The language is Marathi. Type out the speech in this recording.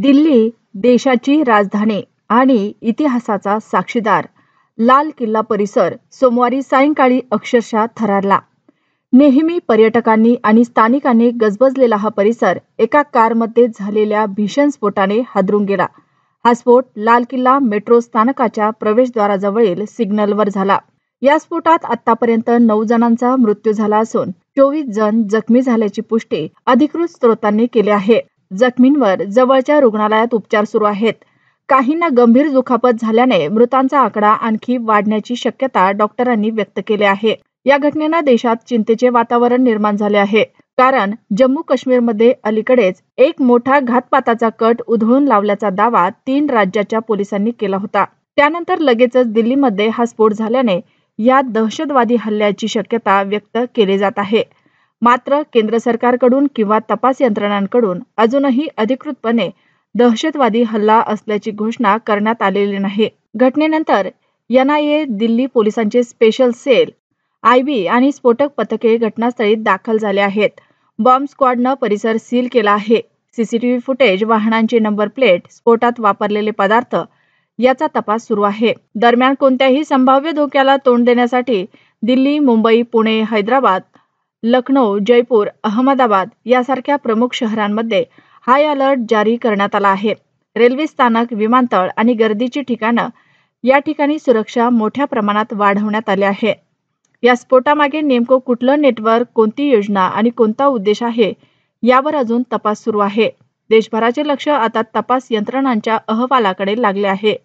दिल्ली देशाची राजधानी आणि इतिहासाचा साक्षीदार लाल किल्ला परिसर सोमवारी सायंकाळी अक्षरशः थरारला. नेहमी पर्यटकांनी आणि स्थानिकांनी गजबजलेला हा परिसर एका कारमध्ये झालेल्या भीषण स्फोटाने हादरून गेला. हा स्फोट लाल किल्ला मेट्रो स्थानकाच्या प्रवेशद्वाराजवळील सिग्नलवर झाला. या स्फोटात आतापर्यंत 9 जणांचा मृत्यू झाला असून 24 जण जखमी झाल्याची पुष्टी अधिकृत स्रोतांनी केली आहे. जखमींवर जवळच्या रुग्णालयात उपचार सुरू आहेत. काहींना गंभीर दुखापत झाल्याने मृतांचा आकडा आणखी वाढण्याची शक्यता डॉक्टरांनी व्यक्त केली आहे. या घटनेनं देशात चिंतेचे वातावरण निर्माण झाले आहे. कारण जम्मू काश्मीरमध्ये अलीकडेच एक मोठा घातपाताचा कट उधळून लावल्याचा दावा 3 राज्याच्या पोलिसांनी केला होता. त्यानंतर लगेचच दिल्लीमध्ये हा स्फोट झाल्याने या दहशतवादी हल्ल्याची शक्यता व्यक्त केली जात आहे. मात्र केंद्र सरकारकडून किंवा तपास यंत्रणांकडून अजूनही अधिकृतपणे दहशतवादी हल्ला असल्याची घोषणा करण्यात आलेली नाही. घटनेनंतर NIA, दिल्ली पोलिसांचे स्पेशल सेल, IB आणि स्फोटक पथके घटनास्थळी दाखल झाले आहेत. बॉम्ब स्क्वॉडनं परिसर सील केला आहे. CCTV फुटेज, वाहनांची नंबर प्लेट, स्फोटात वापरलेले पदार्थ याचा तपास सुरू आहे. दरम्यान कोणत्याही संभाव्य धोक्याला तोंड देण्यासाठी दिल्ली, मुंबई, पुणे, हैदराबाद, लखनौ, जयपूर, अहमदाबाद यासारख्या प्रमुख शहरांमध्ये हाय अलर्ट जारी करण्यात आला आहे. रेल्वे स्थानक, विमानतळ आणि गर्दीची ठिकाणं या ठिकाणी सुरक्षा मोठ्या प्रमाणात वाढवण्यात आली आहे. या स्फोटामागे नेमकं कुठलं नेटवर्क, कोणती योजना आणि कोणता उद्देश आहे यावर अजून तपास सुरू आहे. देशभराचे लक्ष आता तपास यंत्रणांच्या अहवालाकडे लागले आहे.